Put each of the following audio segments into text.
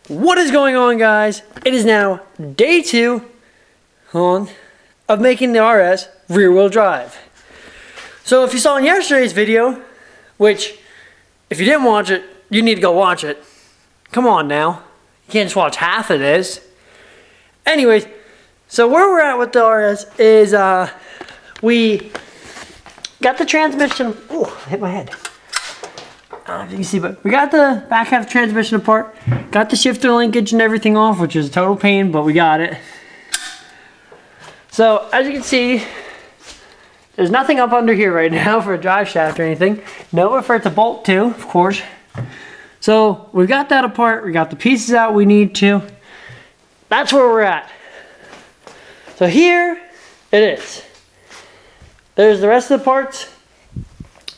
What is going on, guys? It is now day 2 of making the RS rear wheel drive. So if you saw in yesterday's video, which if you didn't watch it, you need to go watch it. Come on now. You can't just watch half of this. Anyways, so where we're at with the RS is we got the transmission. Oh, I hit my head. I don't know if you can see, but we got the back half transmission apart. Got the shifter linkage and everything off, which is a total pain, but we got it. So as you can see, there's nothing up under here right now for a drive shaft or anything. Nowhere for it to bolt to, of course. So we've got that apart. We got the pieces out we need to. That's where we're at. So here it is. There's the rest of the parts.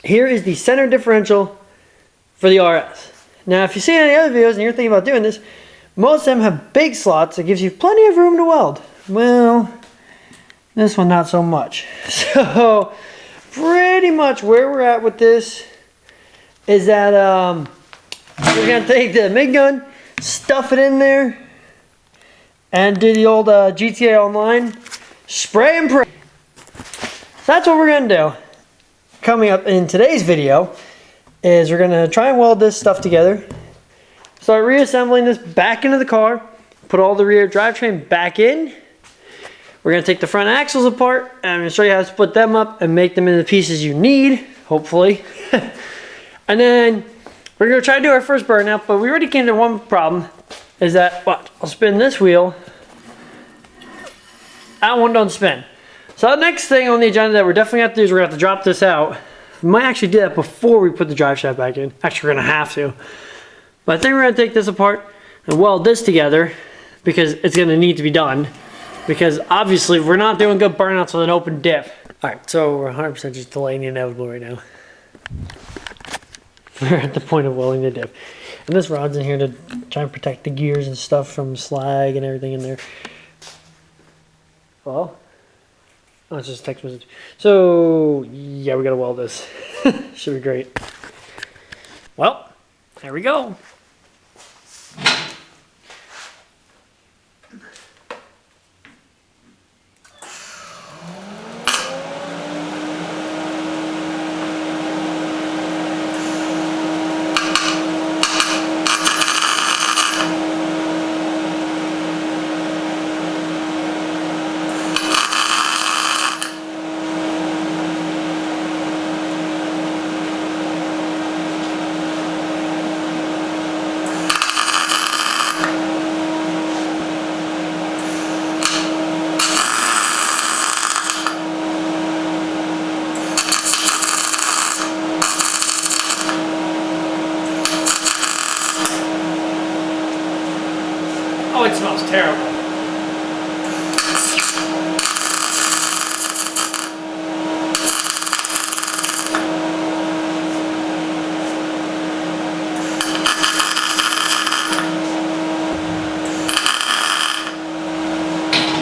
Here is the center differential for the RS. Now if you see any other videos and you're thinking about doing this, most of them have big slots that gives you plenty of room to weld. Well, this one not so much. So pretty much where we're at with this is that we're gonna take the MIG gun, stuff it in there, and do the old GTA Online spray and pray. So that's what we're gonna do. Coming up in today's video is we're gonna try and weld this stuff together. Start reassembling this back into the car, put all the rear drivetrain back in. We're gonna take the front axles apart and I'm gonna show you how to split them up and make them into the pieces you need, hopefully. And then we're gonna try to do our first burnout, but we already came to one problem, is that, watch, I'll spin this wheel. That one don't spin. So the next thing on the agenda that we're definitely gonna have to do is we're gonna have to drop this out. We might actually do that before we put the drive shaft back in. Actually, we're gonna have to. But I think we're gonna take this apart and weld this together because it's gonna need to be done. Because obviously we're not doing good burnouts with an open diff. All right, so we're 100% just delaying the inevitable right now. We're at the point of welding the diff. And this rod's in here to try and protect the gears and stuff from slag and everything in there. Well, oh, it's just a text message. So, yeah, we gotta weld this. Should be great. Well, there we go. Oh, it smells terrible.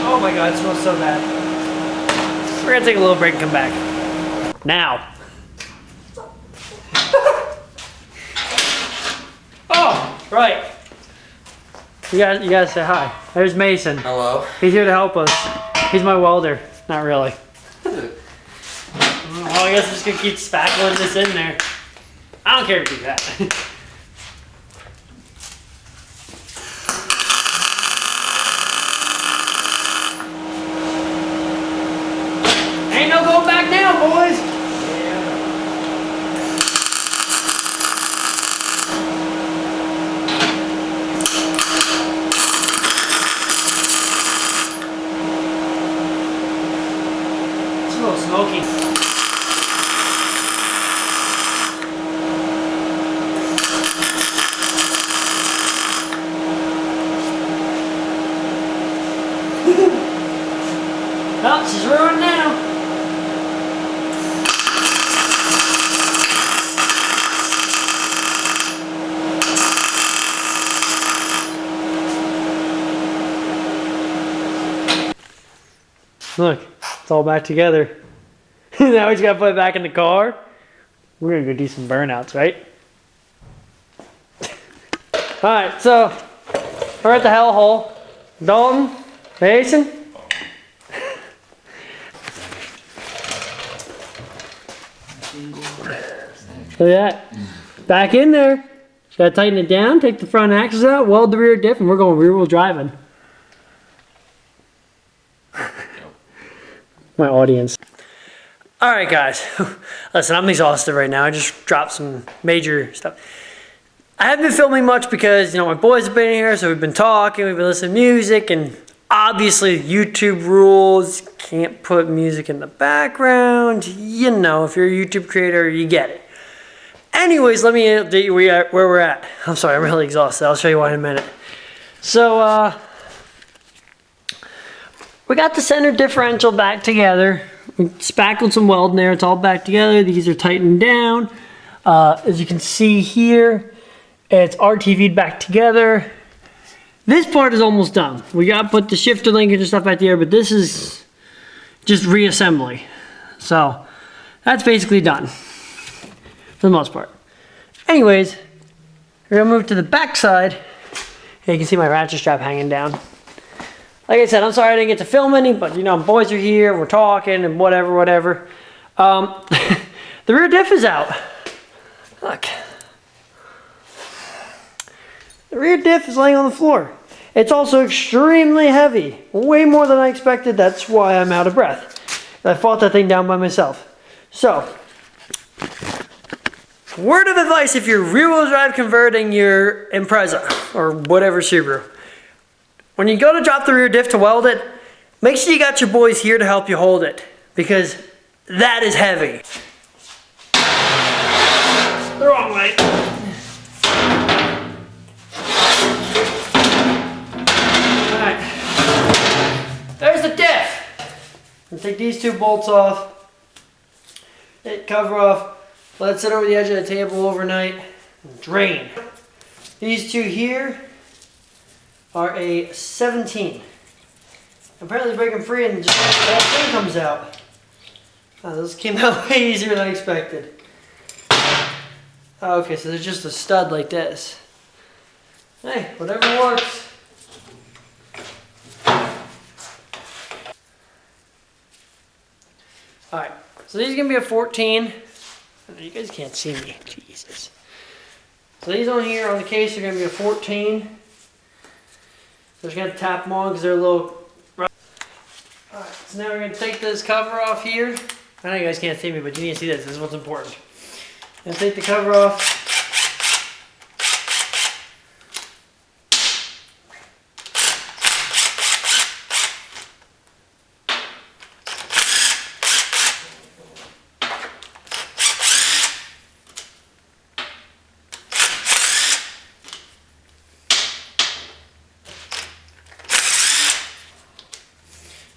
Oh my God, it smells so bad. We're gonna take a little break and come back. Now. Oh, right. You gotta say hi. There's Mason. Hello. He's here to help us. He's my welder. Not really. Well, I guess I'm just gonna keep spackling this in there. I don't care if you do that. Ain't no going back now, boys. Smoky. Oh, she's ruined now. Look, it's all back together. Now we just gotta put it back in the car. We're gonna go do some burnouts, right? Alright, so We're at the hell hole. Dalton, Mason. Look at that. Back in there. Just gotta tighten it down, take the front axles out, weld the rear diff, and we're going rear wheel driving. My audience. Alright guys, listen, I'm exhausted right now. I just dropped some major stuff. I haven't been filming much because, you know, my boys have been here, so we've been talking, we've been listening to music, and obviously YouTube rules, can't put music in the background. You know, if you're a YouTube creator, you get it. Anyways, let me update you where we're at. I'm sorry, I'm really exhausted. I'll show you why in a minute. So, we got the center differential back together. We spackled some weld in there. It's all back together. These are tightened down. As you can see here, it's RTV'd back together. This part is almost done. We got to put the shifter linkage and stuff back there, but this is just reassembly. So, that's basically done. For the most part. Anyways, we're gonna move to the back side. Here you can see my ratchet strap hanging down. Like I said, I'm sorry I didn't get to film any, but you know, boys are here, we're talking and whatever. The rear diff is out. Look. The rear diff is laying on the floor. It's also extremely heavy, way more than I expected. That's why I'm out of breath. I fought that thing down by myself. So, word of advice if you're rear-wheel drive converting your Impreza or whatever Subaru. When you go to drop the rear diff to weld it, make sure you got your boys here to help you hold it because that is heavy. The wrong way. Alright. There's the diff. I'll take these two bolts off. Take cover off. Let it sit over the edge of the table overnight and drain. These two here are a 17. Apparently break them free and just the whole thing comes out. Oh, those came out way easier than I expected. Okay, so there's just a stud like this. Hey, whatever works. Alright, so these are going to be a 14. You guys can't see me, Jesus. So these on here on the case are going to be a 14. So just going to tap them on because they're a little rough. Alright, so now we're going to take this cover off here. I know you guys can't see me, but you need to see this. This is what's important. And take the cover off.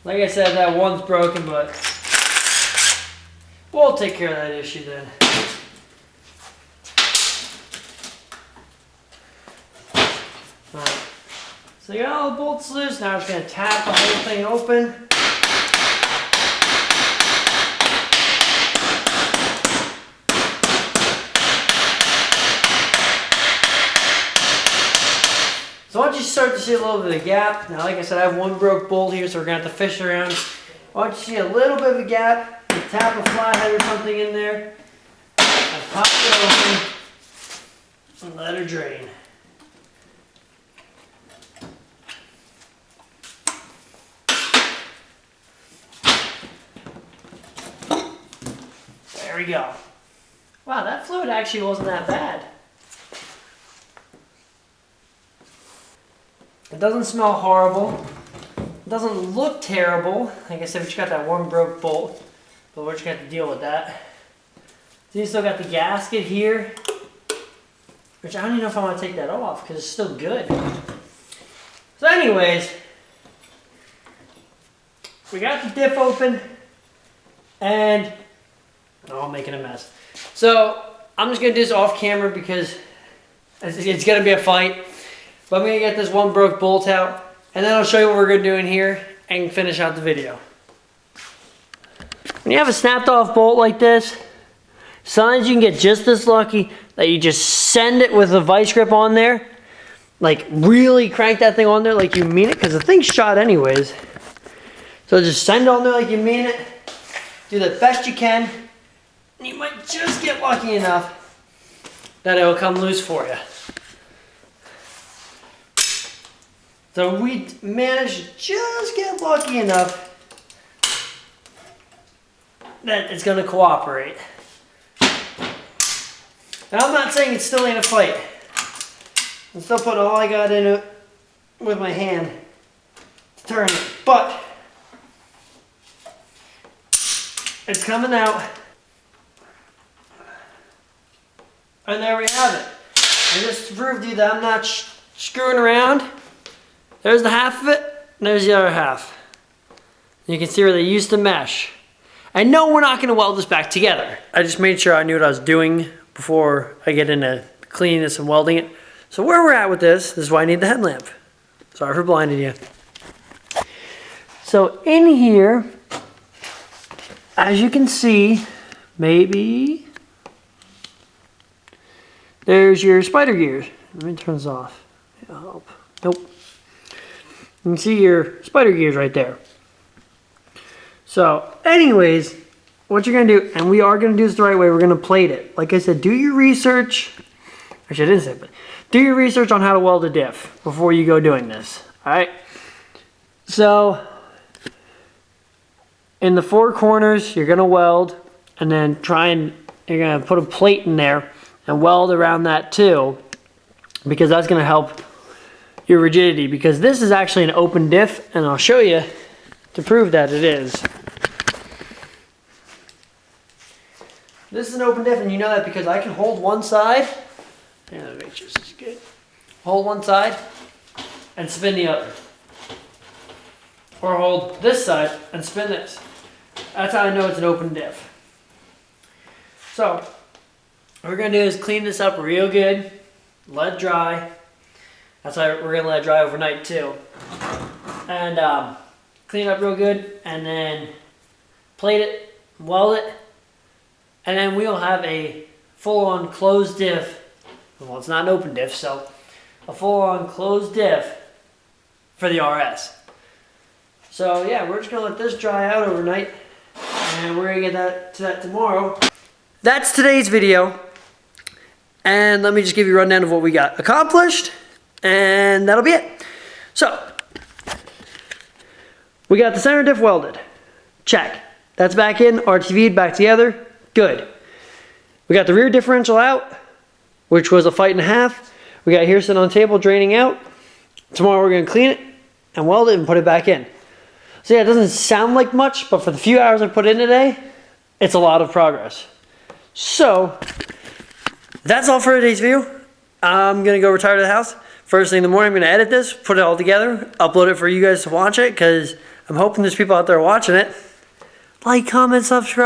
Like I said, that one's broken, but we'll take care of that issue then. Alright, so you got all the bolts loose. Now I'm just going to tap the whole thing open. So once you start to see a little bit of a gap, now like I said, I have one broke bolt here, so we're going to have to fish around. Once you see a little bit of a gap, you tap a flathead or something in there, and pop it open, and let her drain. There we go. Wow, that fluid actually wasn't that bad. It doesn't smell horrible. It doesn't look terrible. Like I said, we just got that one broke bolt, but we're just going to have to deal with that. So you still got the gasket here, which I don't even know if I want to take that off because it's still good. So anyways, we got the diff open and oh, I'm making a mess. So I'm just going to do this off camera because it's going to be a fight. But I'm going to get this one broke bolt out, and then I'll show you what we're going to do in here and finish out the video. When you have a snapped off bolt like this, sometimes you can get just this lucky that you just send it with a vice grip on there. like really crank that thing on there like you mean it, because the thing's shot anyways. So just send it on there like you mean it. Do the best you can. And you might just get lucky enough that it will come loose for you. So we managed to just get lucky enough that it's going to cooperate. And I'm not saying it's still ain't a fight. I'm still putting all I got in it with my hand to turn it. But it's coming out. And there we have it. And just to prove to you that I'm not screwing around, there's the half of it, and there's the other half. You can see where they used to mesh. I know we're not going to weld this back together. I just made sure I knew what I was doing before I get into cleaning this and welding it. So where we're at with this is why I need the headlamp. Sorry for blinding you. So in here, as you can see, maybe, there's your spider gears. Let me turn this off. It'll help. Nope. You can see your spider gears right there. So anyways, what you're going to do, and we are going to do this the right way, we're going to plate it. Like I said, do your research. Actually, I didn't say it, but do your research on how to weld a diff before you go doing this. Alright? So, in the four corners, you're going to weld, and then you're going to put a plate in there and weld around that too, because that's going to help your rigidity, because this is actually an open diff, and I'll show you to prove that it is. This is an open diff, and you know that because I can hold one side. Yeah, let me make sure this is good. Hold one side and spin the other. Or hold this side and spin this. That's how I know it's an open diff. So, what we're going to do is clean this up real good, let it dry. That's why we're going to let it dry overnight too. And clean it up real good, and then plate it, weld it, and then we'll have a full-on closed diff. Well, it's not an open diff, so a full-on closed diff for the RS. So yeah, we're just going to let this dry out overnight, and we're going to get to that tomorrow. That's today's video, and let me just give you a rundown of what we got accomplished, and that'll be it. So, we got the center diff welded. Check. That's back in, RTV'd back together. Good. We got the rear differential out, which was a fight and a half. We got here sitting on the table draining out. Tomorrow we're going to clean it and weld it and put it back in. So yeah, it doesn't sound like much, but for the few hours I put in today, it's a lot of progress. So, that's all for today's video. I'm going to go retire to the house. First thing in the morning, I'm going to edit this, put it all together, upload it for you guys to watch it, because I'm hoping there's people out there watching it. Like, comment, subscribe.